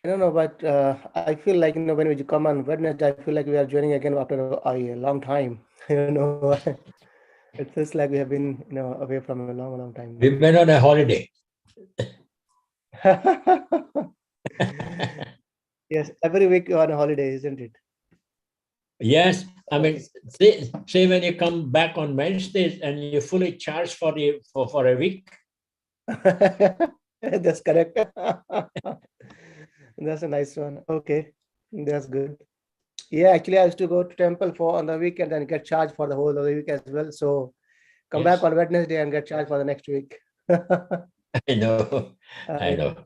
I don't know, but I feel like, when we come on Wednesday, I feel like we are joining again after a long time. It feels like we have been, away from a long, long time We now. went on a holiday. Yes, every week you're on a holiday, isn't it? Yes, I mean, say when you come back on Wednesdays and you're fully charged for a week. That's correct. That's a nice one. Okay, that's good. Yeah, actually, I used to go to temple for on the weekend and get charged for the whole of the week as well. So come back on Wednesday and get charged for the next week. I know. I know.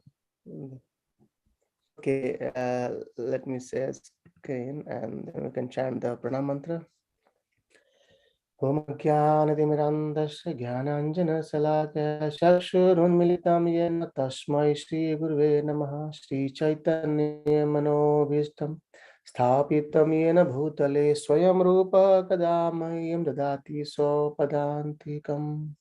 Okay, let me say again, and then we can chant the pranam mantra. Om Jnanatimirandasya Jnananjana Chakshurunmilitam Yena Tasmai Shri Gurave Namaha Shri Chaitanya Manobhishtam Sthapitam Yena Bhutale Swayam Rupa Kadamayam Dadati Sopadantikam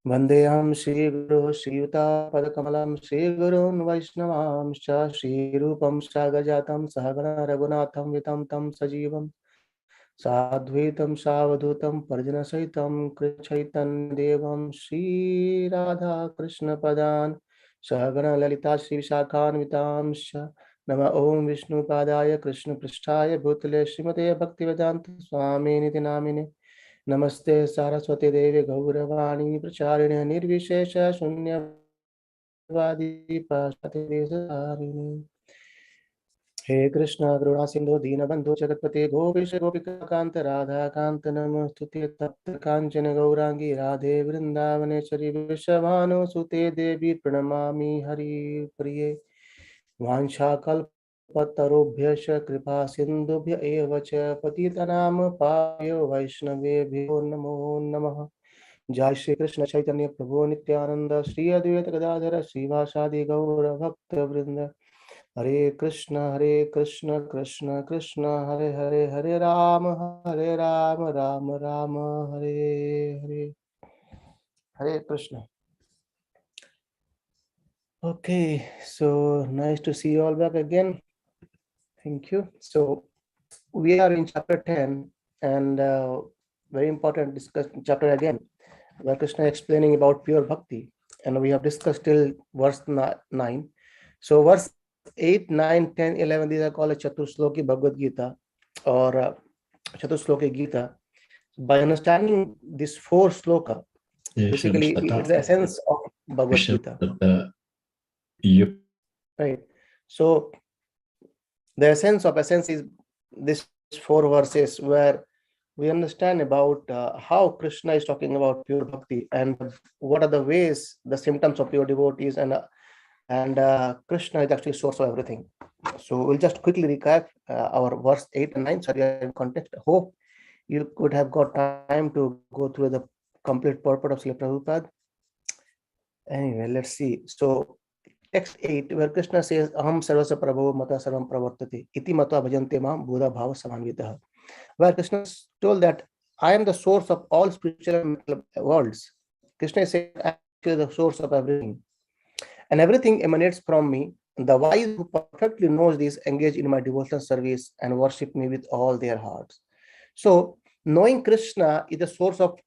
Vandeham Shri Guru Sriyuta Padakamalam Shri Gurun Vaishnavamscha Shri Rupam Sagajatam Sahagana Raghunatham Vitam Tam Sajivam Sadhvitam Savadhutam Parjana Saitam Krichaitan Devam Shri Radha Krishna Padan Sahagana Lalita Shri Shakhan Vitamscha Nama Om Vishnu Padaya Krishna Prishtaya Bhutale Srimate Bhaktivedanta Swami Niti Namine Namaste Saraswati Devi Gauravani Pracharine Nirvishesha Shunyavadi Pashati He Krishna Karuna Sindhu Deenabandhu Jagatpate Gopisha Gopika Kanta Radha Kanta Namastuti Tapta Kanchana Gaurangi Radhe Vrindavaneshwari Vishavanu Sute Devi Pranamami Hari Priye Vansha Kalpatarubhyascha Kripa Sindhubhya Eva Cha Patitanam Payo Vaishnavebhyo Namo Namaha Jai Shri Krishna Chaitanya Prabhu Nityananda Shri Advaita Gadadhara Srivasadi Gaura Bhakta Vrinda Hare Krishna, Krishna Krishna, Hare Hare, Hare Rama, Rama Rama, Hare Hare. Hare Krishna. Okay, so nice to see you all back again. Thank you. So we are in chapter 10 and very important chapter again, where Krishna is explaining about pure bhakti. And we have discussed till verse 9. So verse 8, 9, 10, 11, these are called a Chatushloki Bhagavad Gita or Chatushloki Gita. By understanding this 4 sloka, basically it's the essence of Bhagavad Gita. Right. So the essence is this 4 verses where we understand about how Krishna is talking about pure bhakti and what are the ways, the symptoms of pure devotees, and Krishna is actually source of everything. So we'll just quickly recap our verse 8 and 9 so we are in context. I hope you could have got time to go through the complete purport of Srila Prabhupada. Anyway, let's see. So text 8 where Krishna says Aham sarvasya prabhu mata sarvam pravartate iti matva bhajante mam buddha bhava samanvitah, where Krishna told that I am the source of all spiritual and mental worlds. Krishna is saying I am actually the source of everything and everything emanates from me. The wise who perfectly knows this engage in my devotional service and worship me with all their hearts. So knowing Krishna is the source of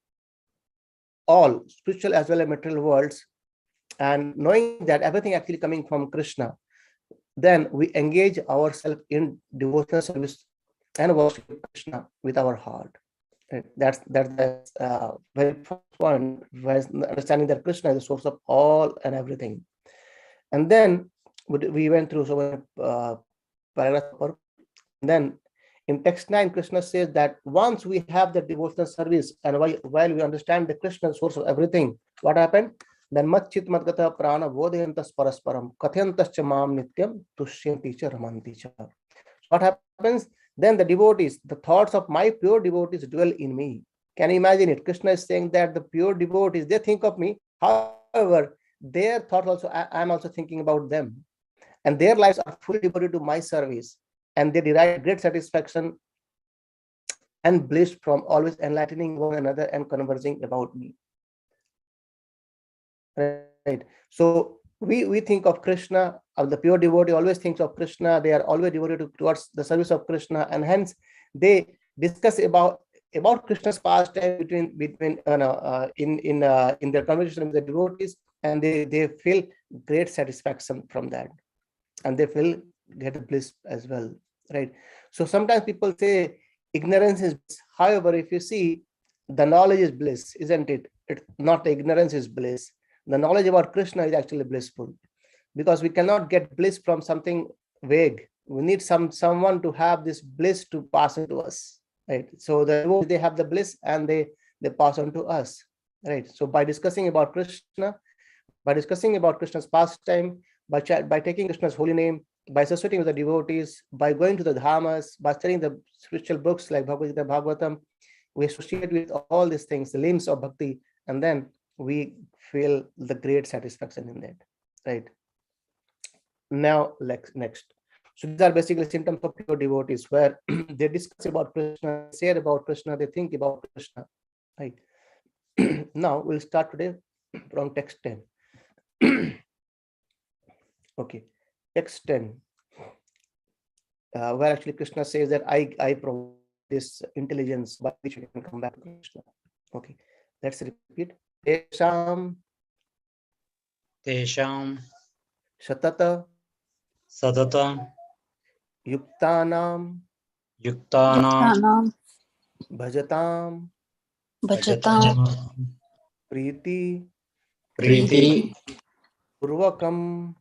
all spiritual as well as material worlds, and knowing that everything actually coming from Krishna, then we engage ourselves in devotional service and worship Krishna with our heart. That's the very first point, understanding that Krishna is the source of all and everything. And then we went through so many paragraphs. And then in text 9, Krishna says that once we have the devotional service and while we understand the Krishna source of everything, what happened? Then matchit madgata prana vodhayantas parasparam katyantascha mam nityam tushyanti cha ramanti cha. What happens? Then the devotees, the thoughts of my pure devotees dwell in me. Can you imagine it? Krishna is saying that the pure devotees, they think of me. However, their thoughts also, I am also thinking about them. And their lives are fully devoted to my service. And they derive great satisfaction and bliss from always enlightening one another and conversing about me. Right? right? So we think of Krishna, of the pure devotee always thinks of Krishna. They are always devoted towards the service of Krishna, and hence they discuss about Krishna's pastime between in their conversation with the devotees, and they feel great satisfaction from that, and they feel get bliss as well, right? So sometimes people say ignorance is bliss. However, if you see, the knowledge is bliss, isn't it? It's not the ignorance is bliss. The knowledge about Krishna is actually blissful, because we cannot get bliss from something vague. We need someone to have this bliss to pass on to us, right? So they have the bliss and they pass on to us, right? So by discussing about Krishna, by discussing about Krishna's pastime, by taking Krishna's holy name, by associating with the devotees, by going to the dhamas, by studying the spiritual books like Bhagavad Gita, Bhagavatam, we associate with all these things, the limbs of bhakti, and then we feel the great satisfaction in that, right? Now, next. So these are basically symptoms of pure devotees, where they discuss about Krishna, say about Krishna, they think about Krishna, right? Now we'll start today from text 10. Okay, text 10, where actually Krishna says that I provide this intelligence by which we can come back to Krishna. Okay, let's repeat. Tesham Shatata Sadata Yuktanam Yuktanam Bhajatam Bhajatam Priti Priti Purvakam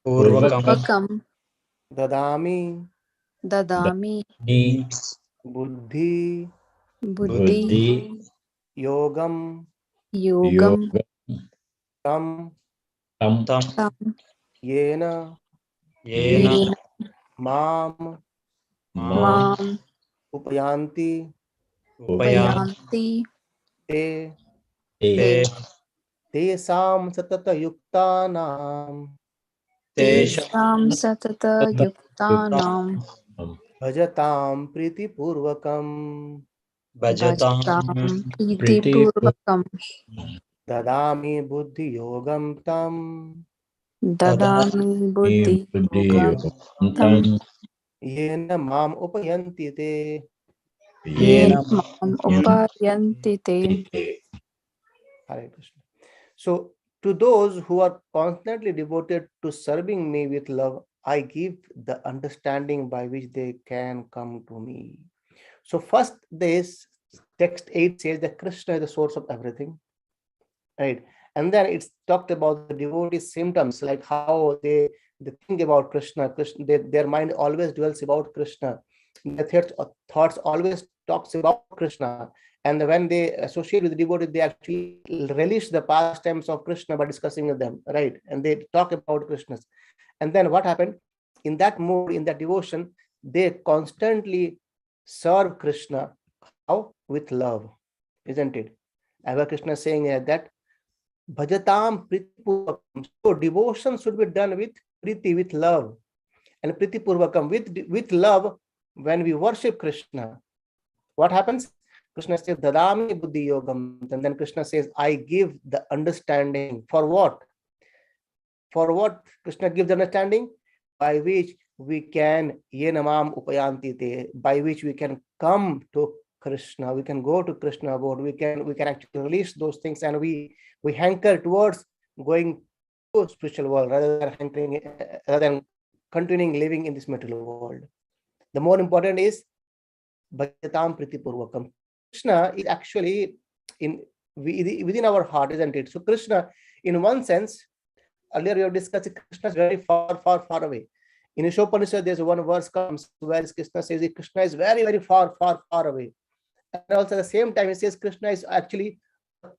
Purvakam Dadami Dadami Buddhi Buddhi Yogam Yogam Tam Tam Tam Yena Yena Yena Mam Mam Upayanti Upayam Upayanti Te Te Tesam Satata Yuktanam Tesam Satata Yuktanam Bhajatam Priti Purvakam Bhajatam Bhajatam Priti Purvakam Dadami Buddhi Yogam Tam Dadami Buddhi Yogam Tam Yena Mam Upayanti Te. Yen Yena Mam Upayanti Te. Hare Krishna. So, to those who are constantly devoted to serving me with love, I give the understanding by which they can come to me. So, first, this text 8 says that Krishna is the source of everything, right? And then it's talked about the devotee symptoms, like how they think about Krishna. Their mind always dwells about Krishna. Their thoughts always talks about Krishna. And when they associate with the devotee, they actually relish the pastimes of Krishna by discussing with them, right? And they talk about Krishna. And then what happened? In that mood, in that devotion, they constantly serve Krishna. How? With love, isn't it? As Krishna is saying that Bhajatam Priti Purvakam. So devotion should be done with Priti, with love. And Priti Purvakam, with love, when we worship Krishna, what happens? Krishna says, Dadami Buddhi Yogam. And then Krishna says, I give the understanding. For what? For what Krishna gives the understanding? By which we can, Yenamam Upayanti Te, by which we can come to Krishna, we can go to Krishna abode, we can actually release those things, and we hanker towards going to spiritual world rather than continuing living in this material world. The more important is Bhajatam Priti Purvakam. Krishna is actually within our heart, isn't it? So Krishna, in one sense, earlier we have discussed, Krishna is very far away. In Ishopanishad, there's one verse comes where Krishna says that Krishna is very, very far away. And also at the same time, it says Krishna is actually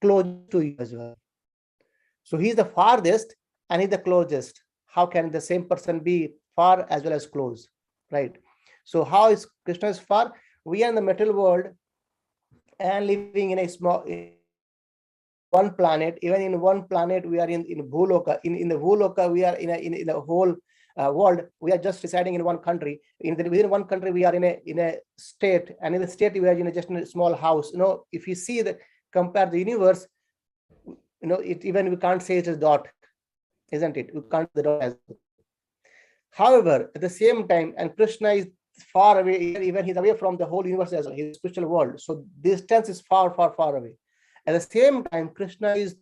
close to you as well. So he's the farthest and he's the closest. How can the same person be far as well as close, right? So how is Krishna is far? We are in the material world and living in a small one planet. Even in one planet, we are in Bhuloka. In the Bhuloka, we are in a whole world. We are just residing in one country. Within one country, we are in a state, and in the state, we are in just a small house. If you see compare the universe, even we can't say it's a dot. isn't it? We can't do the devotee as well. However, at the same time, and Krishna is far away, even he's away from the whole universe as well, his spiritual world. So distance is far, far, far away. At the same time, Krishna is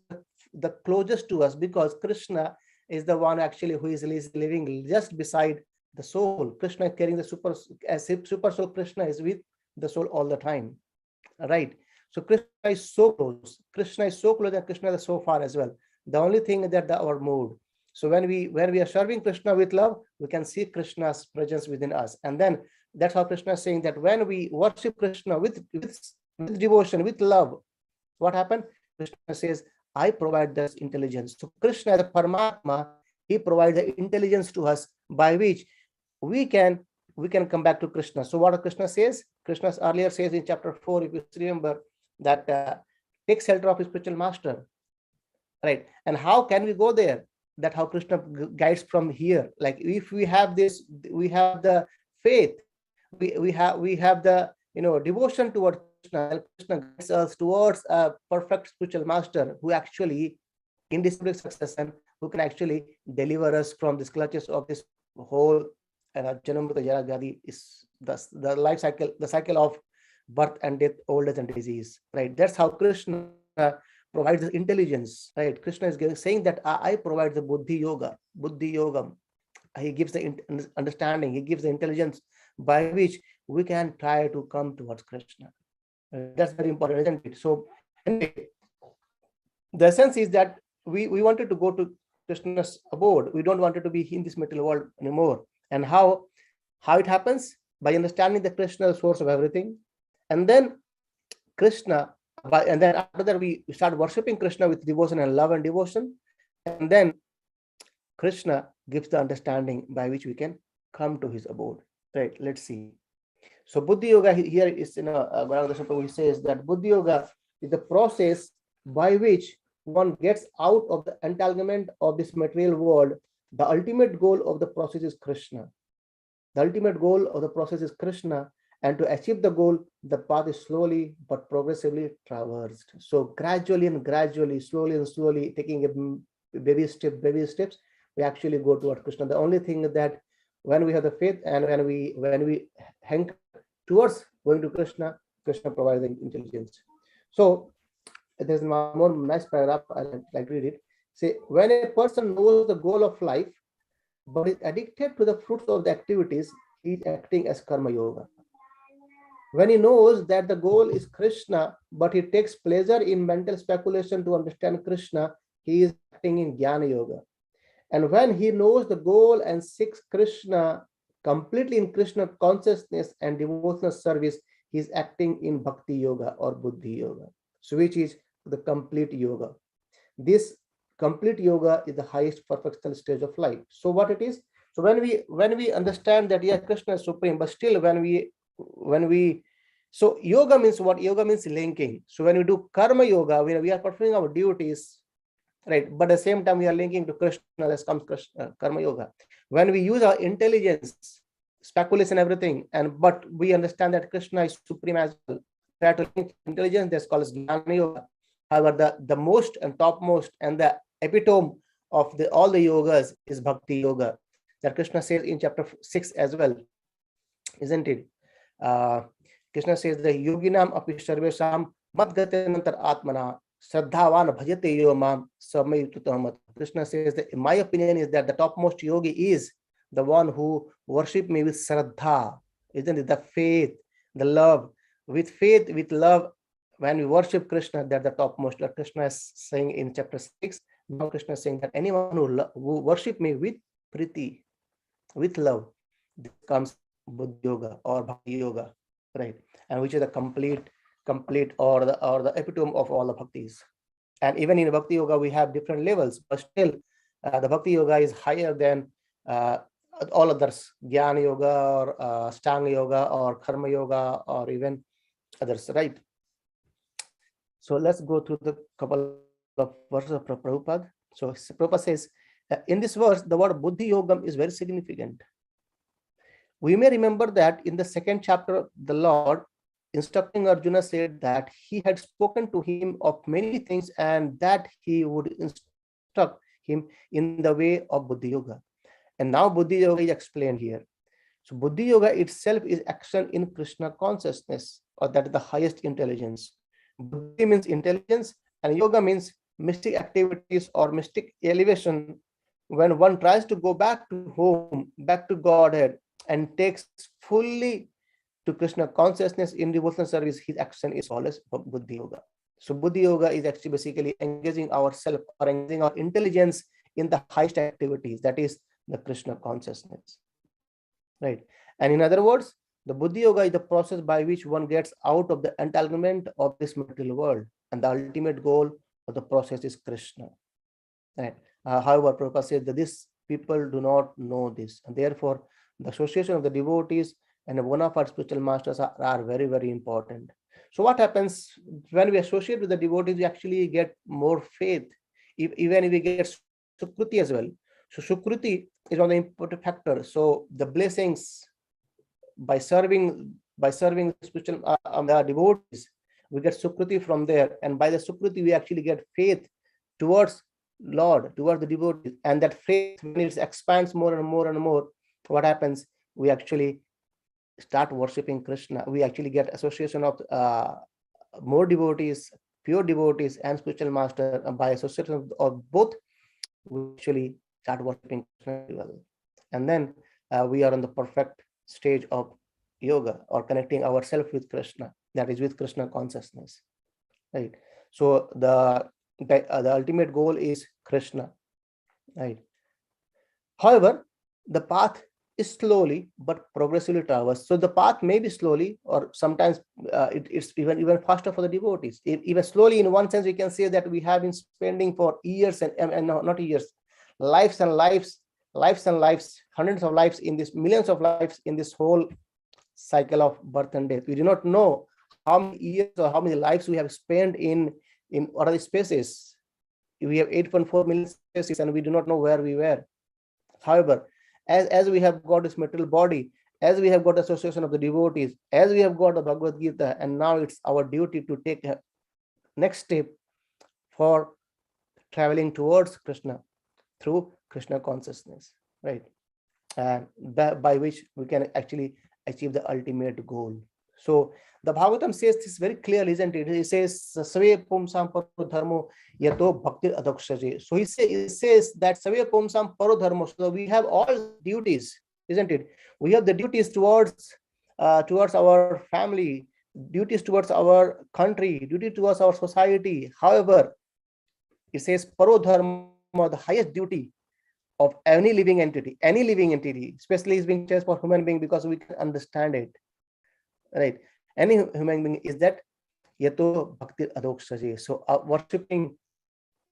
the closest to us, because Krishna is the one actually who is living just beside the soul. Krishna is carrying the super soul. Krishna is with the soul all the time, right? So Krishna is so close. Krishna is so close, and Krishna is so far as well. The only thing is that our mood. So when we are serving Krishna with love, we can see Krishna's presence within us. And then that's how Krishna is saying that when we worship Krishna with devotion, with love, what happened? Krishna says, I provide this intelligence. So Krishna, the Paramatma, he provides the intelligence to us by which we can come back to Krishna. So what Krishna says? Krishna earlier says in chapter 4, if you remember, that take shelter of his spiritual master, right? And how can we go there? That how Krishna guides from here. Like if we have this, we have the faith, we have the devotion towards Krishna, and Krishna guides us towards a perfect spiritual master who actually in this succession, who can actually deliver us from these clutches of this whole Janamrita Jara Vyadhi, is the life cycle, the cycle of birth and death, old age and disease, right? That's how Krishna provides the intelligence, right? Krishna is saying that I provide the buddhi yogam. He gives the understanding, he gives the intelligence by which we can try to come towards Krishna. That's very important, isn't it? So anyway, the essence is that we wanted to go to Krishna's abode. We don't want to be in this material world anymore. And how it happens? By understanding the Krishna, the source of everything. And then Krishna, and then after that we start worshipping Krishna with devotion and love and devotion. And then Krishna gives the understanding by which we can come to his abode. Right, let's see. So Buddhi Yoga here is, he says that Buddhi Yoga is the process by which one gets out of the entanglement of this material world. The ultimate goal of the process is Krishna. The ultimate goal of the process is Krishna. And to achieve the goal, the path is slowly but progressively traversed. So gradually, slowly and slowly, taking a baby steps, we actually go towards Krishna. The only thing that when we have the faith and when we hang towards going to Krishna, Krishna provides the intelligence. So there's one more nice paragraph, I like to read it. Say, when a person knows the goal of life, but is addicted to the fruits of the activities, he is acting as karma yoga. When he knows that the goal is Krishna, but he takes pleasure in mental speculation to understand Krishna, he is acting in Jnana Yoga. And when he knows the goal and seeks Krishna completely in Krishna consciousness and devotional service, he is acting in Bhakti Yoga or Buddhi Yoga. So which is the complete yoga. This complete yoga is the highest perfectional stage of life. So what it is? So when we understand that yeah, Krishna is supreme, but still when we so yoga means what? Yoga means linking. So when we do karma yoga, we are performing our duties, right? But at the same time we are linking to Krishna. That comes karma yoga. When we use our intelligence, speculation, everything, but we understand that Krishna is supreme as well. Try to link intelligence. That's called Jnana Yoga. However, the most and topmost and the epitome of all the yogas is Bhakti Yoga, that Krishna says in chapter 6 as well, isn't it? Krishna says the yoginam api sarvesham madgatenantar atmana Shraddhavan bhajate yo mam samayututamat. Krishna says that in my opinion is that the topmost yogi is the one who worship me with Shraddha, isn't it? The faith, the love. With faith, with love, when we worship Krishna, that's the topmost. That Krishna is saying in chapter 6. Now Krishna is saying that anyone who worship me with priti, with love, this comes Buddha Yoga or Bhakti Yoga, right? And which is the complete or the epitome of all the bhaktis. And even in Bhakti Yoga, we have different levels, but still the Bhakti Yoga is higher than all others, Jnana Yoga or Stanga Yoga or Karma Yoga or even others, right? So let's go through the couple of verses of Prabhupada. So Prabhupada says, in this verse, the word Buddhi Yogam is very significant. We may remember that in the second chapter, the Lord instructing Arjuna said that he had spoken to him of many things and that he would instruct him in the way of Buddhi Yoga. And now Buddhi Yoga is explained here. So Buddhi Yoga itself is action in Krishna consciousness, or that is the highest intelligence. Buddhi means intelligence, and yoga means mystic activities or mystic elevation. When one tries to go back to home, back to Godhead, and takes fully to Krishna consciousness in devotional service, his action is called as Buddhi Yoga. So Buddhi Yoga is actually basically engaging ourselves or engaging our intelligence in the highest activities, that is the Krishna consciousness. Right. And in other words, the Buddhi Yoga is the process by which one gets out of the entanglement of this material world. And the ultimate goal of the process is Krishna. Right. However, Prabhupada says that these people do not know this. And therefore, the association of the devotees and the bona fide spiritual masters are very, very important. So what happens when we associate with the devotees, we actually get more faith, even if we get Sukruti as well. So Sukruti is one of the important factors. So the blessings by serving spiritual devotees, we get Sukruti from there, and by the Sukruti we actually get faith towards Lord, towards the devotees, and that faith, when it expands more and more and more, what happens? We actually start worshipping Krishna. We actually get association of more devotees, pure devotees, and spiritual master. By association of both, we actually start worshipping Krishna well. And then we are on the perfect stage of yoga, or connecting ourselves with Krishna, that is with Krishna consciousness. Right. So the ultimate goal is Krishna. Right. However, the path is slowly but progressively traversed. So the path may be slowly, or sometimes it's even faster for the devotees. Even slowly, in one sense, we can say that we have been spending for years and not years, lives and lives, hundreds of lives in this, millions of lives in this whole cycle of birth and death. We do not know how many years or how many lives we have spent in other spaces. We have 8.4 million spaces, and we do not know where we were. However, as we have got this material body, as we have got association of the devotees, as we have got the Bhagavad Gita, and now it's our duty to take a next step for traveling towards Krishna through Krishna consciousness, right? And that by which we can actually achieve the ultimate goal. So the Bhagavatam says this very clearly, isn't it? It says, Save Pumsam Paro Dharmo Yato Bhakti Adakshaje. So it says that Save Pumsam Paro Dharmo. So we have all duties, isn't it? We have the duties towards our family, duties towards our country, duty towards our society. However, it says Paro Dharma, the highest duty of any living entity, especially is being changed for human being, because we can understand it, right? Any human being is that Yato Bhakti Adokshaji. So worshipping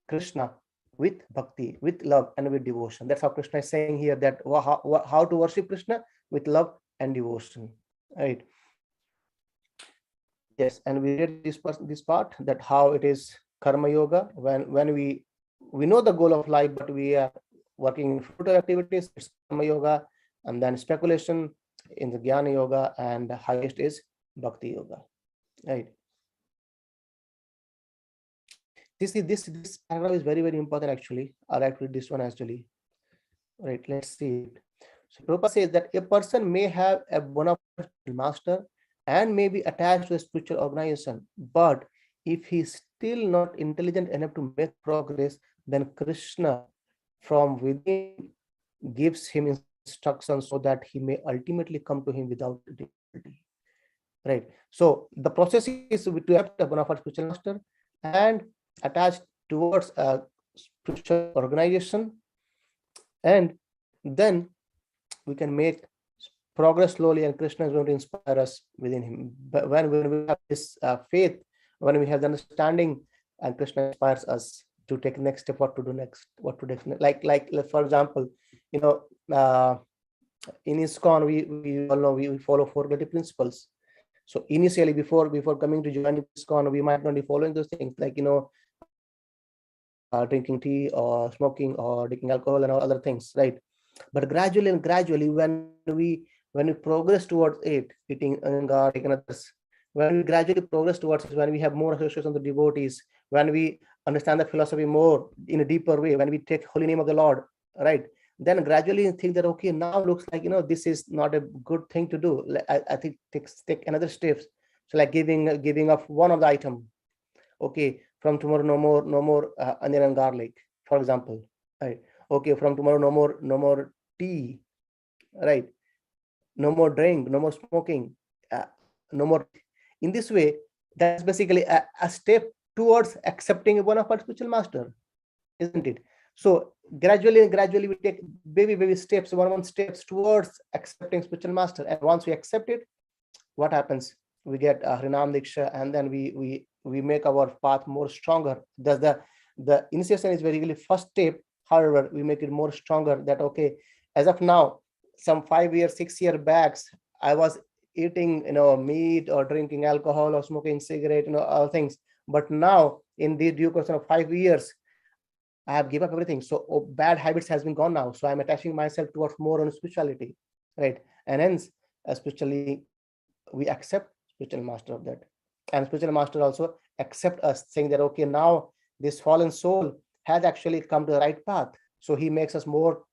Krishna with bhakti, with love, and with devotion. That's how Krishna is saying here, that how to worship Krishna with love and devotion, right? Yes, and we read this part, that how it is karma yoga, when we know the goal of life, but we are working in fruitive activities, it's karma yoga, and then speculation in the jnana yoga, and the highest is bhakti yoga, right? This paragraph is very, very important actually. I like to read this one actually, right? Let's see it. So Prabhupada says that a person may have a bona fide master and may be attached to a spiritual organization, but if he is still not intelligent enough to make progress, then Krishna from within gives him instructions so that he may ultimately come to him without difficulty, right? So the process is to have a bona fide spiritual master and attached towards a spiritual organization, and then we can make progress slowly, and Krishna is going to inspire us within him. But when we have this faith, when we have the understanding, and Krishna inspires us to take next step, what to do next. Like for example, in ISKCON, we all know we follow four guiding principles. So initially, before coming to join ISKCON, we might not be following those things, like drinking tea or smoking or drinking alcohol and all other things, right? But gradually, when we progress towards it, eating angar, taking others, when we gradually progress towards it, when we have more association of the devotees, when we understand the philosophy more in a deeper way, when we take holy name of the Lord, right, then gradually think that, okay, now looks like, this is not a good thing to do. I think take another steps. So like giving up one of the item. Okay, from tomorrow, no more onion and garlic, for example. Right. Okay, from tomorrow, no more tea. Right. No more drink, no more smoking, no more. In this way, that's basically a step towards accepting one of our spiritual master, isn't it? So gradually we take baby steps, one steps towards accepting spiritual master. And once we accept it, what happens? We get Harinam Diksha, and then we make our path more stronger. Thus the initiation is very really first step. However, we make it more stronger, that okay, as of now, some 5 years, 6 year backs, I was eating meat or drinking alcohol or smoking cigarette, all things. But now in the due course of 5 years, I have given up everything. So bad habits has been gone now. So I'm attaching myself towards more on spirituality, right? And hence, spiritually, we accept spiritual master of that. And spiritual master also accept us, saying that, okay, now this fallen soul has actually come to the right path. So he makes us more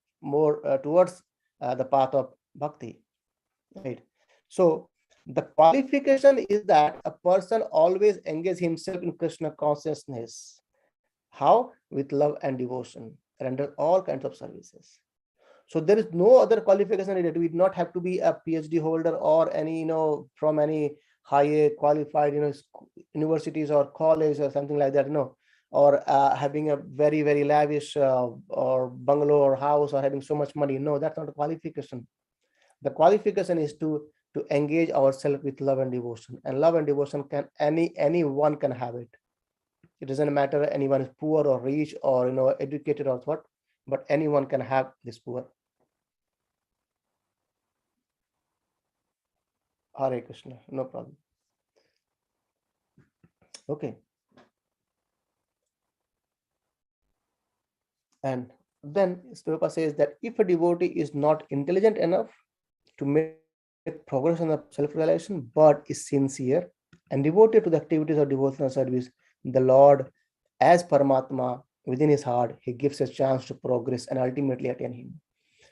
towards the path of bhakti, right? So the qualification is that a person always engages himself in Krishna consciousness. How? With love and devotion, render all kinds of services. So there is no other qualification needed. We do not have to be a PhD holder or any, from any high qualified, universities or college or something like that, or having a very, very lavish or bungalow or house or having so much money. No, that's not a qualification. The qualification is to engage ourselves with love and devotion. And love and devotion anyone can have it. It doesn't matter anyone is poor or rich or educated or what, but anyone can have this poor. Hare Krishna, no problem. Okay. And then Stupa says that if a devotee is not intelligent enough to make progress in the self-realization, but is sincere and devoted to the activities of devotional service, the Lord, as Paramatma within his heart, he gives a chance to progress and ultimately attain him.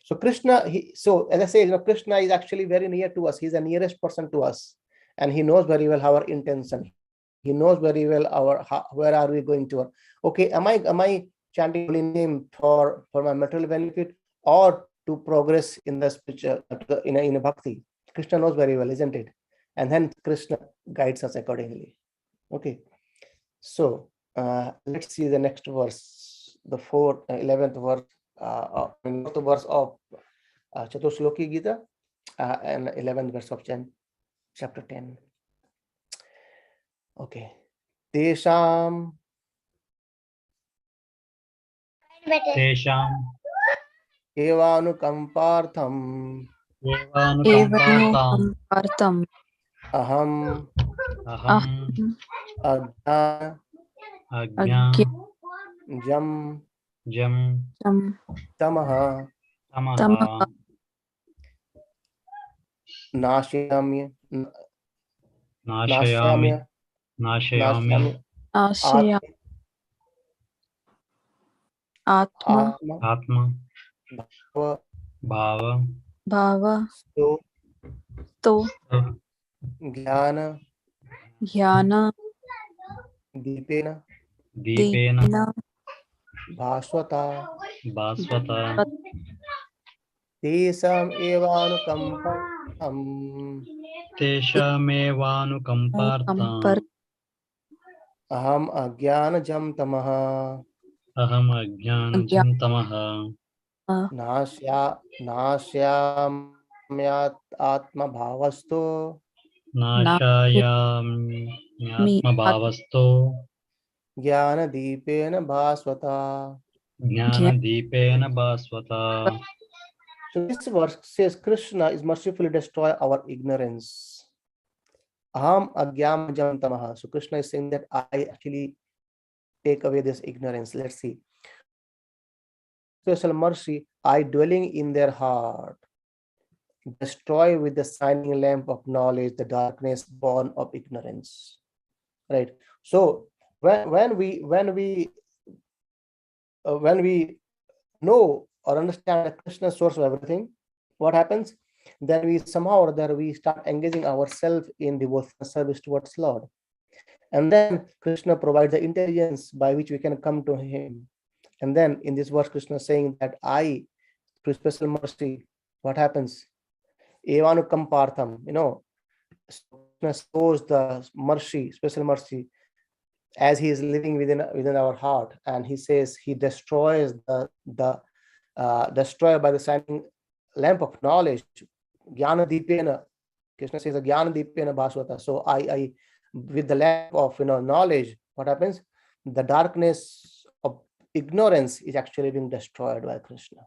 So Krishna, so as I say, Krishna is actually very near to us. He's the nearest person to us, and he knows very well our intention. He knows very well where are we going to. Okay, am I chanting holy name for my material benefit or to progress in the spiritual, in a bhakti? Krishna knows very well, isn't it? And then Krishna guides us accordingly. Okay, so let's see the next verse, the 11th verse. 4th verse of Chatusloki Gita and 11th verse of chapter 10. Okay. Tesham evanukampartham evanukampartam aham aham ajnam jam tamaha tamaha nashyami nashayami ashya atma atma bhava bhava so to jnana jnana deepena deepena bhaswata baswata tesam evanukampartham teshamevanukampartam aham ajnanajam tamaha aham ajnanajam tamaha नाश्याम्यात् आत्मभावस्तो nashayamyatmabhavasto ज्ञानदीपेन भास्वता. jnanadeepena baswata. So this verse says Krishna is mercifully destroy our ignorance. Aham agyamajam tamaha. So Krishna is saying that I actually take away this ignorance. Let's see. Special mercy, I dwelling in their heart, destroy with the shining lamp of knowledge the darkness born of ignorance. Right. So when we know or understand the Krishna source of everything, what happens? Then we somehow or other we start engaging ourselves in devotional service towards Lord. And then Krishna provides the intelligence by which we can come to him. And then in this verse, Krishna is saying that I, through special mercy, what happens? Evanukam partham, Krishna shows the mercy, special mercy, as he is living within our heart, and he says he destroys the destroy by the shining lamp of knowledge. Jnana Deepena, Krishna says, Jnana Deepena Bhaswata. So I with the lamp of knowledge, what happens? The darkness of ignorance is actually being destroyed by Krishna.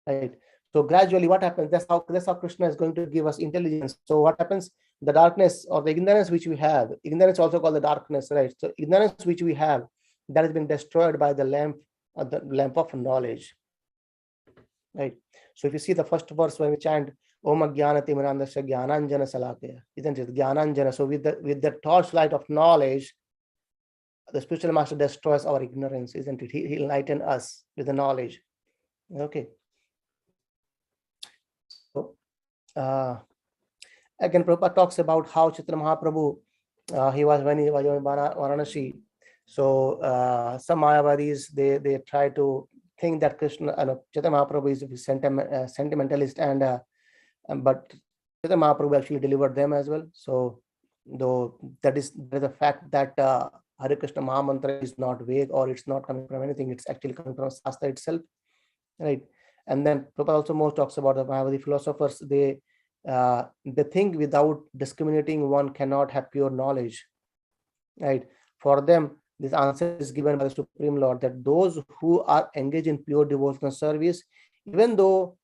Right. So gradually, what happens? That's how Krishna is going to give us intelligence. So what happens? The darkness or the ignorance which we have, ignorance also called the darkness, right? So ignorance which we have, that has been destroyed by the lamp of knowledge. Right. So if you see the first verse when we chant Om Jnanati Manandasya Jnananjana Salakaya, isn't it? Jnananjana. So with the torchlight of knowledge, the spiritual master destroys our ignorance, isn't it? He'll enlighten us with the knowledge. Okay. So again, Prabhupada talks about how Chaitanya Mahaprabhu, when he was in Varanasi. So some Mayavadis, they try to think that Chaitanya Mahaprabhu is a sentimentalist, but Chaitanya Mahaprabhu actually delivered them as well. So though there's a fact that Hare Krishna Mahamantra is not vague, or it's not coming from anything, it's actually coming from Shastra itself, right? And then Prabhupada also most talks about the Mayavadi philosophers. They think without discriminating one cannot have pure knowledge, right? For them, this answer is given by the Supreme Lord, that those who are engaged in pure devotional service, even though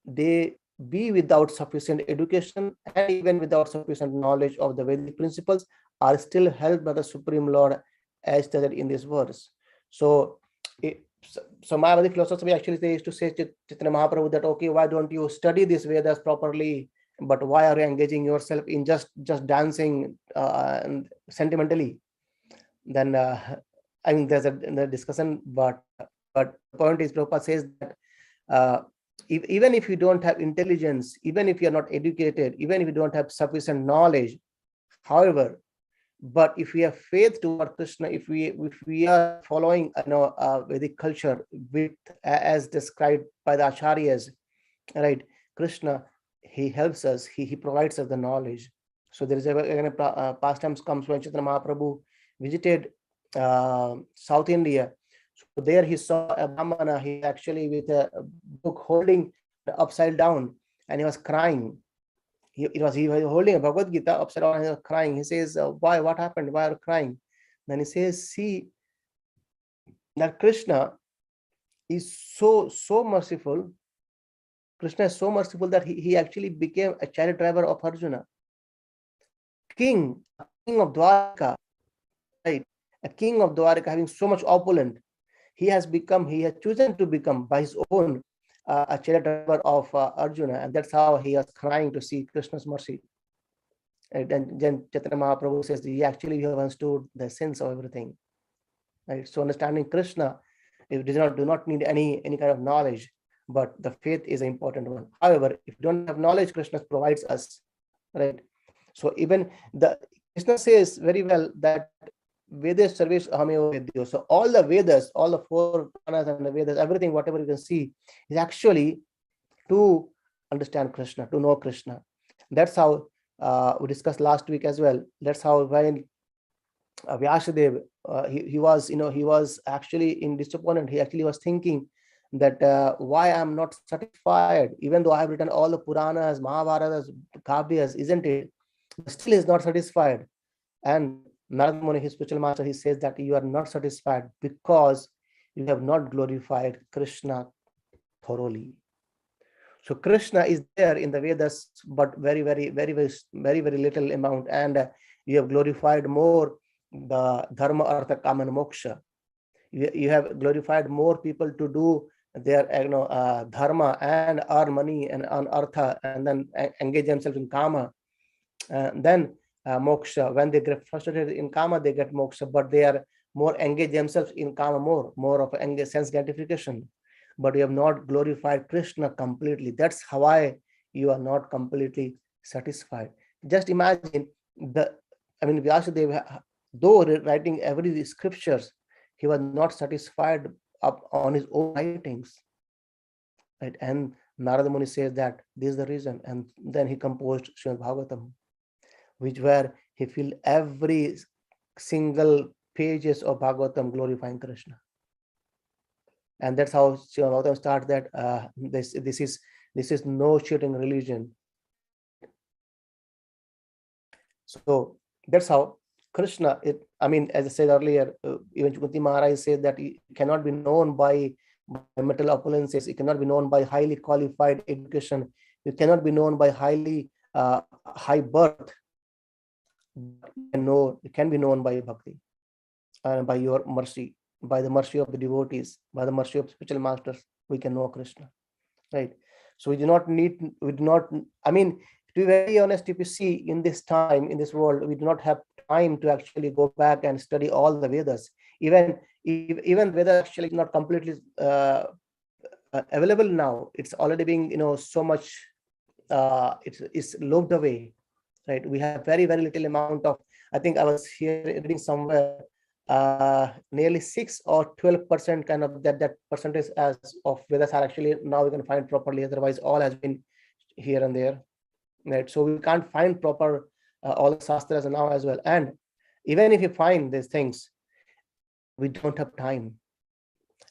they be without sufficient education and even without sufficient knowledge of the Vedic principles, are still helped by the Supreme Lord, as stated in this verse. So Mayavadi philosophy actually they used to say to Chaitanya Mahaprabhu that, okay, why don't you study these Vedas properly? But why are you engaging yourself in just dancing sentimentally? Then I mean, there's a discussion, but the point is, Prabhupada says that even if you don't have intelligence, even if you're not educated, even if you don't have sufficient knowledge, however, but if we have faith toward Krishna, if we are following Vedic culture with as described by the acharyas, right? Krishna, he helps us, he provides us the knowledge. So there is a pastimes comes when Chaitanya Mahaprabhu visited South India. So there he saw a Brahmana, he actually with a book holding upside down, and he was crying. He was holding a Bhagavad Gita upside down and he was crying. He says, why? What happened? Why are you crying? Then he says, see, that Krishna is so merciful. Krishna is so merciful that he actually became a chariot driver of Arjuna. King of Dwarka, right? A king of Dwarka having so much opulent, he has chosen to become by his own a chariot driver of Arjuna, and that's how he was crying to see Krishna's mercy. And then Chaitanya Mahaprabhu says he actually have understood the sense of everything. Right? So understanding Krishna, it do not need any kind of knowledge, but the faith is an important one. However, if you don't have knowledge, Krishna provides us, right? So even Krishna says very well that Vedas service Ahameva Vedyo. So all the Vedas, all the 4 Puranas and the Vedas, everything, whatever you can see, is actually to understand Krishna, to know Krishna. That's how we discussed last week as well. That's how when Vyasadeva, he was actually in disappointment. He actually was thinking that why I'm not satisfied, even though I have written all the Puranas, Mahabharatas, Kavyas, isn't it? But still is not satisfied. And Narada Muni, his spiritual master, he says that you are not satisfied because you have not glorified Krishna thoroughly. So Krishna is there in the Vedas, but very little amount, and you have glorified more the Dharma, Artha, Kama, and Moksha. You have glorified more people to do their dharma and earn money and earn artha, and then engage themselves in kama. Then moksha. When they get frustrated in kama, they get moksha, but they are more engaged themselves in kama, more of engaged sense gratification. But you have not glorified Krishna completely. That's why you are not completely satisfied. Just imagine Vyasadeva, though writing every scriptures, he was not satisfied up on his own writings, right? And Narada Muni says that this is the reason, and then he composed Srimad Bhagavatam, which where he filled every single pages of Bhagavatam glorifying Krishna. And that's how Srimad Bhagavatam starts, that this is no cheating religion. So that's how Krishna, as I said earlier, even Chukunti Maharaj said that it cannot be known by material opulences, it cannot be known by highly qualified education, it cannot be known by highly high birth. It can be known by bhakti, and by your mercy, by the mercy of the devotees, by the mercy of spiritual masters, we can know Krishna, right? So we do not, to be very honest, if you see in this time, in this world, we do not have time to actually go back and study all the Vedas. Even Veda actually not completely available now. It's already being, so much, it's locked away, right? We have very, very little amount of, I think I was here reading somewhere, nearly 6 or 12% kind of that percentage as of Vedas are actually now we can find properly. Otherwise, all has been here and there, right? So we can't find proper all the shastras now as well. And even if you find these things, we don't have time,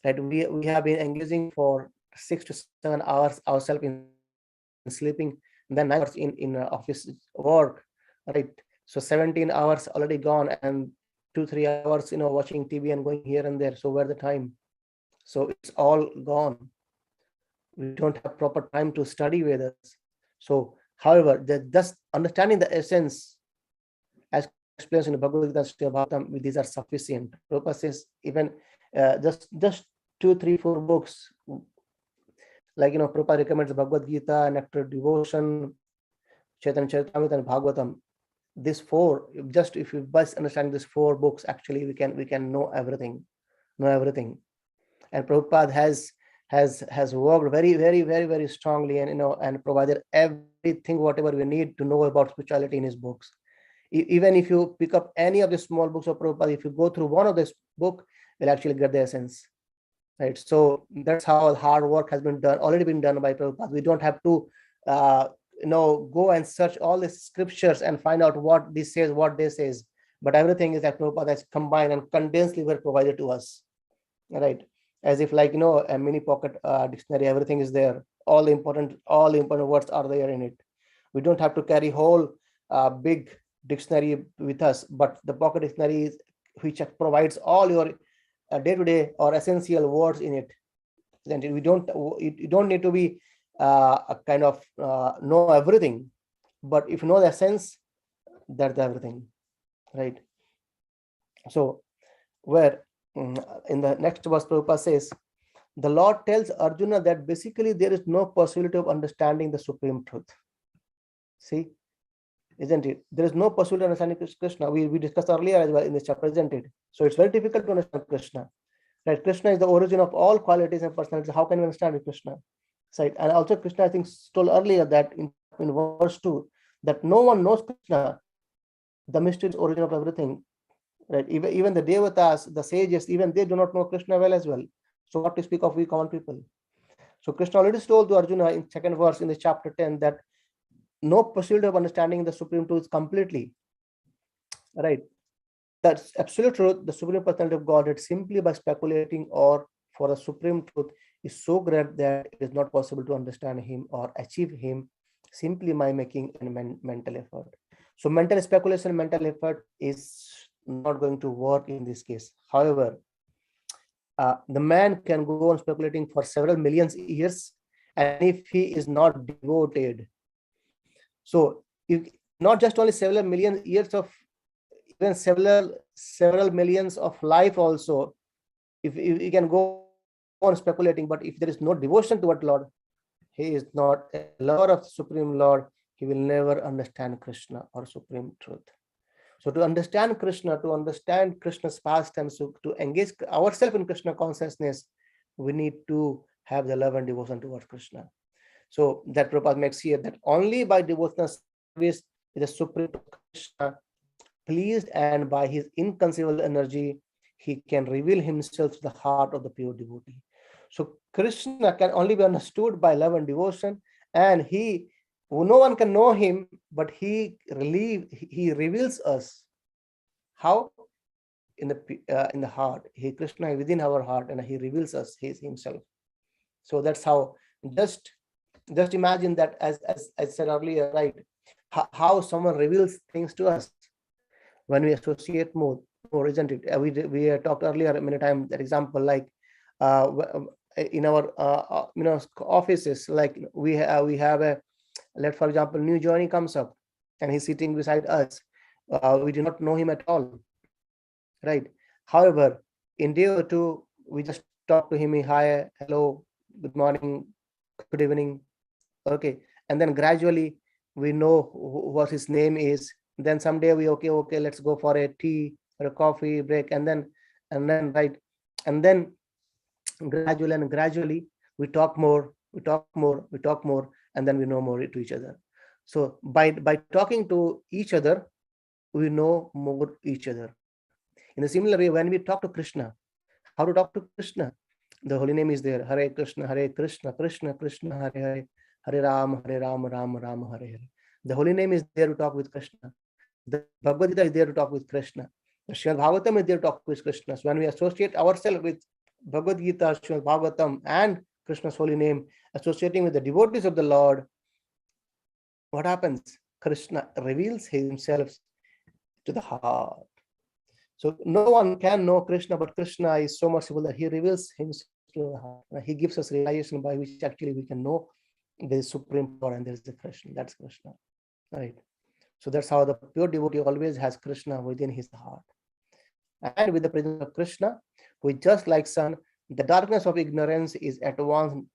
right? We have been engaging for 6 to 7 hours ourselves in sleeping, and then 9 hours in office work, right? So 17 hours already gone, and 2-3 hours watching TV and going here and there. So where's the time? So it's all gone. We don't have proper time to study Vedas. So however, just understanding the essence as explained in the Bhagavad Gita, these are sufficient. Prabhupada says even just 2, 3, 4 books, like Prabhupada recommends Bhagavad Gita, Nectar Devotion, Chaitanya Charitamrita, and Bhagavatam. These 4, just if you best understand these 4 books, actually we can know everything. And Prabhupada has worked very, very, very, very strongly, and provided everything whatever we need to know about spirituality in his books. Even if you pick up any of the small books of Prabhupada, if you go through one of this book, you'll actually get the essence, right? So that's how hard work has been done, already been done by Prabhupada. We don't have to go and search all the scriptures and find out what this says, what this says, but everything is that Prabhupada has combined and condensely were provided to us, right? As if like a mini pocket dictionary, everything is there, all the important words are there in it. We don't have to carry whole big dictionary with us, but the pocket dictionary which provides all your day-to-day or essential words in it. Then you don't need to be a kind of know everything, but if you know the essence, that's everything, right? So where in the next verse Prabhupada says, the Lord tells Arjuna that basically there is no possibility of understanding the supreme truth. See, isn't it? There is no possibility of understanding Krishna. We discussed earlier as well in this chapter, isn't it? So it's very difficult to understand Krishna, right? Krishna is the origin of all qualities and personalities. How can we understand Krishna? Right? And also Krishna, I think, told earlier that in verse 2, that no one knows Krishna, the mysterious origin of everything, right? Even the devatas, the sages, even they do not know Krishna well as well. So what to speak of we common people? So Krishna already told to Arjuna in 2nd verse in the chapter 10 that no possibility of understanding the supreme truth completely, right? That's absolute truth, the supreme personality of Godhead, simply by speculating or for the supreme truth is so great that it is not possible to understand him or achieve him simply by making a mental effort. So mental speculation, mental effort is not going to work in this case. However, the man can go on speculating for several millions years, and if he is not devoted, so if not just only several million years of, even several millions of life also, if you can go on speculating, but if there is no devotion toward Lord, he is not a lover of Supreme Lord, he will never understand Krishna or supreme truth. So to understand Krishna, to understand Krishna's pastimes, so to engage ourselves in Krishna consciousness, we need to have the love and devotion towards Krishna. So that Prabhupada makes here that only by devotional service is the Supreme Krishna pleased, and by his inconceivable energy, he can reveal himself to the heart of the pure devotee. So Krishna can only be understood by love and devotion, and no one can know him, but he reveals us. How? In the heart. Krishna is within our heart, and he reveals us himself. So that's how. Just imagine that, as I said earlier, right? How someone reveals things to us when we associate more, isn't it? We talked earlier many times that example, like in our offices, like we have a, let for example, new journey comes up and he's sitting beside us. We do not know him at all, right? However, in day or two, we just talk to him, hi, hello, good morning, good evening, okay, and then gradually we know what his name is. Then someday we okay, let's go for a tea or a coffee break, and then right, and then gradually we talk more, and then we know more to each other. So by talking to each other, we know more each other. In a similar way, when we talk to Krishna, how to talk to Krishna? The holy name is there. Hare Krishna, Krishna Krishna, Hare Hare, Hare Ram, Ram Ram, Hare Hare. The holy name is there to talk with Krishna. The Bhagavad Gita is there to talk with Krishna. The Srimad Bhagavatam is there to talk with Krishna. So when we associate ourselves with Bhagavad Gita, Srimad Bhagavatam, and Krishna's holy name, associating with the devotees of the Lord, what happens? Krishna reveals himself to the heart. So no one can know Krishna, but Krishna is so merciful that he reveals himself to the heart. He gives us realization by which actually we can know there is supreme power and there is the Krishna. That's Krishna, right? So that's how the pure devotee always has Krishna within his heart. And with the presence of Krishna, who is just like sun, the darkness of ignorance is at once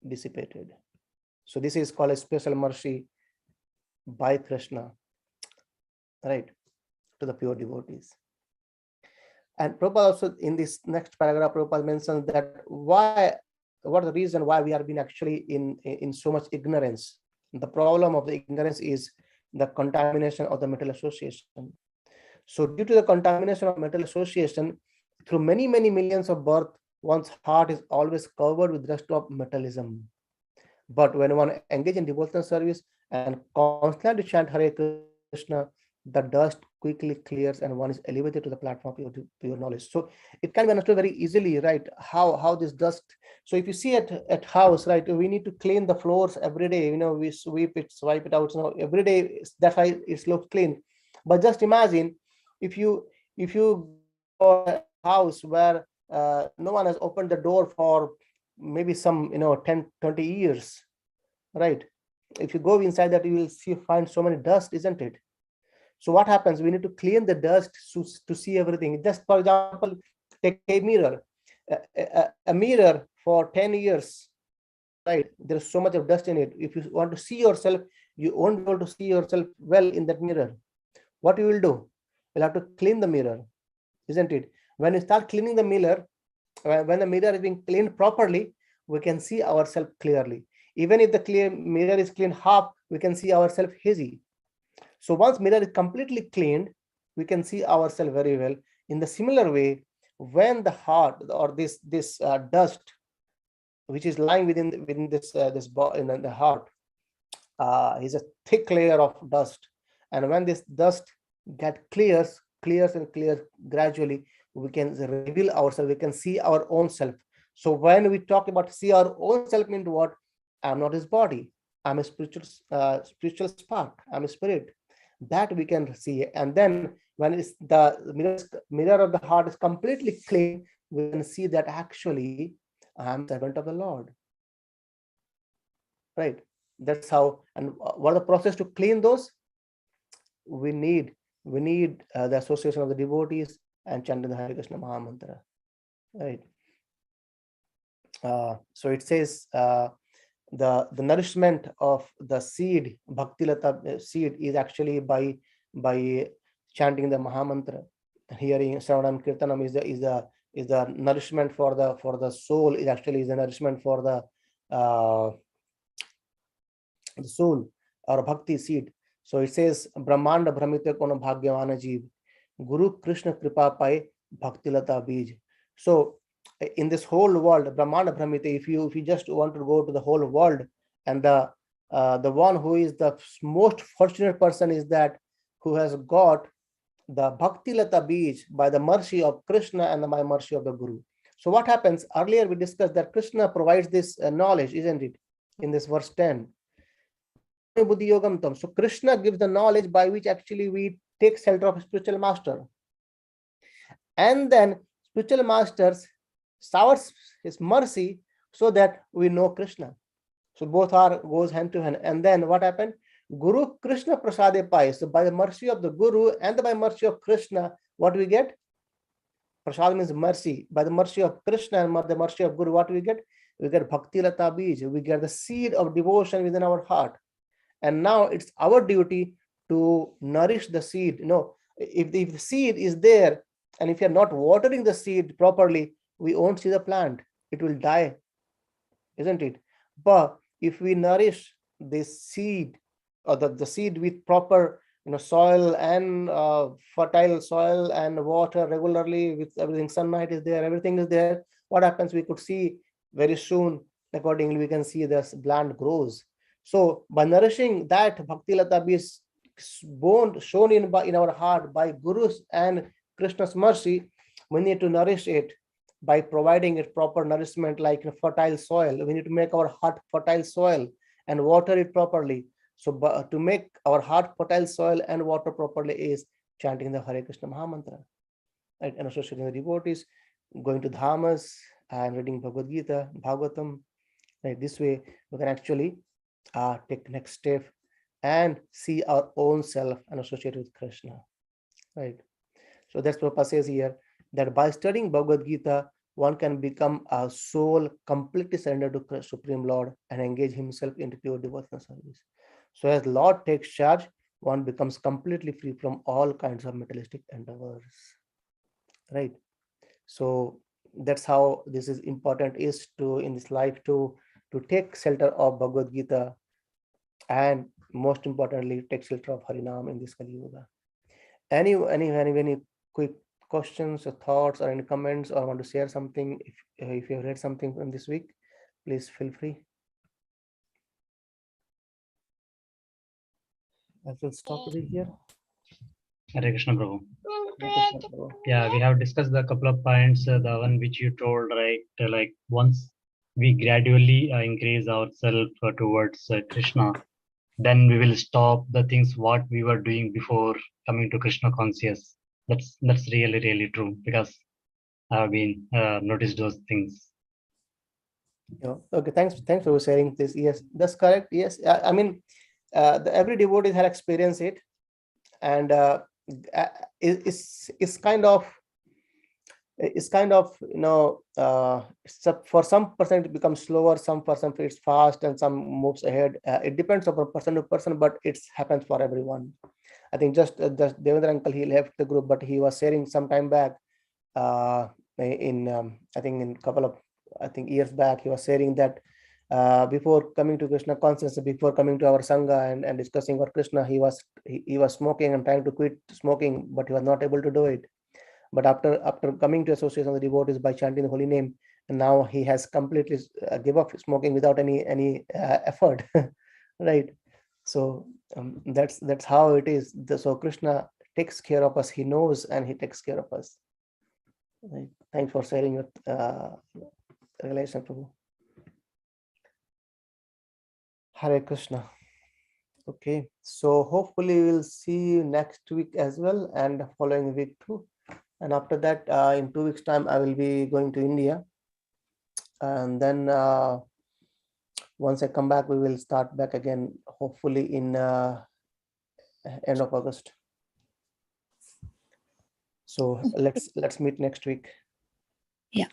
dissipated. So this is called a special mercy by Krishna, right, to the pure devotees. And Prabhupada also, in this next paragraph, Prabhupada mentions that what the reason why we are being actually in so much ignorance. The problem of the ignorance is the contamination of the metal association. So due to the contamination of metal association, through many millions of birth, one's heart is always covered with dust of metallism. But when one engages in devotional service and constantly chant Hare Krishna, the dust quickly clears and one is elevated to the platform of pure knowledge. So it can be understood very easily, right? How this dust. So if you see at house, right, we need to clean the floors every day. We sweep it, swipe it out. Every day. That's why it looks clean. But just imagine if you go to a house where no one has opened the door for maybe some 10-20 years, right? If you go inside that, you will find so many dust, isn't it? So what happens? We need to clean the dust to see everything. Just for example, take a mirror. A mirror for 10 years, right? There's so much of dust in it. If you want to see yourself, you won't be able to see yourself well in that mirror. What you will do? You'll have to clean the mirror, isn't it? When you start cleaning the mirror, when the mirror is being cleaned properly, we can see ourselves clearly. Even if the mirror is cleaned half, we can see ourselves hazy. So once mirror is completely cleaned, we can see ourselves very well. In the similar way, when the heart or this dust, which is lying within this in the heart, is a thick layer of dust, and when this dust clears gradually, we can reveal ourselves. We can see our own self. So when we talk about see our own self, means what? I'm not his body. I'm a spiritual spark. I'm a spirit. That we can see. And then when it's the mirror of the heart is completely clean, we can see that actually I'm servant of the Lord. Right? That's how. And what are the process to clean those? We need the association of the devotees and chanting the Hare Krishna Maha Mantra. Right? So it says the nourishment of the seed, Bhakti Lata seed, is actually by chanting the Mahamantra, hearing Shravanam Kirtanam is the nourishment for the soul. It actually is the nourishment for the soul or bhakti seed. So it says Brahmanda Brahmite Kono Bhagyavana Jeev Guru Krishna Kripa Pai Bhakti Lata Bij. So in this whole world, Brahmanda Brahmite, if you just want to go to the whole world, and the one who is the most fortunate person is that who has got the Bhakti Lata Bij by the mercy of Krishna and by mercy of the Guru. So what happens? Earlier we discussed that Krishna provides this knowledge, isn't it? In this verse 10. So Krishna gives the knowledge by which actually we take shelter of a spiritual master. And then spiritual masters showers his mercy so that we know Krishna. So both goes hand to hand. And then what happened? Guru Krishna Prasade Pai. So by the mercy of the Guru and by mercy of Krishna, what we get? Prasad means mercy. By the mercy of Krishna and the mercy of Guru, what we get? We get Bhakti Lata Bij. We get the seed of devotion within our heart. And now it's our duty to nourish the seed. If the seed is there, and if you're not watering the seed properly, we won't see the plant. It will die, isn't it? But if we nourish this seed, or the seed with proper soil and fertile soil and water regularly, with everything, sunlight is there, everything is there, what happens? We could see very soon, accordingly, we can see this plant grows. So by nourishing that Bhakti Lata is shown in our heart by Guru's and Krishna's mercy, we need to nourish it by providing it proper nourishment like fertile soil. We need to make our heart fertile soil and water it properly. So to make our heart fertile soil and water properly is chanting the Hare Krishna Mahamantra, right? And associating the devotees, going to dhamas and reading Bhagavad Gita, Bhagavatam. Right? This way we can actually take the next step and see our own self and associate with Krishna. Right? So that's what Prabhupada says here, that by studying Bhagavad Gita, one can become a soul completely surrendered to Supreme Lord and engage himself into pure devotional service. So as Lord takes charge, one becomes completely free from all kinds of materialistic endeavors. Right? So that's how this is important, is to in this life to take shelter of Bhagavad Gita, and most importantly take shelter of Harinam in this Kali Yuga. Any quick questions or thoughts or any comments, or want to share something? If you have read something from this week, please feel free. I will stop it here. Hare Krishna Prabhu. Hare Krishna, Prabhu. Yeah, we have discussed the couple of points, the one which you told, right? Like once we gradually increase ourselves towards Krishna, then we will stop the things what we were doing before coming to Krishna conscious. That's really, really true, because I have been noticed those things. Yeah. Okay, thanks for sharing this. Yes, that's correct. Yes, I mean, every devotee has experienced it, and it's kind of for some person it becomes slower, some person feels fast, and some moves ahead. It depends upon person to person, but it happens for everyone. I think just Devendra uncle, he left the group, but he was sharing some time back in I think in couple of years back, he was sharing that before coming to Krishna consciousness, before coming to our Sangha and discussing about Krishna, he was smoking and trying to quit smoking, but he was not able to do it. But after coming to association of the devotees by chanting the holy name, and now he has completely give up smoking without any effort. Right? So that's how it is. So Krishna takes care of us. He knows and he takes care of us. Right? Thanks for sharing your relation, Prabhu. Hare Krishna. Okay, so hopefully we'll see you next week as well, and the following week too. And after that, in 2 weeks' time, I will be going to India. And then once I come back, we will start back again, hopefully in end of August. So let's meet next week. Yeah.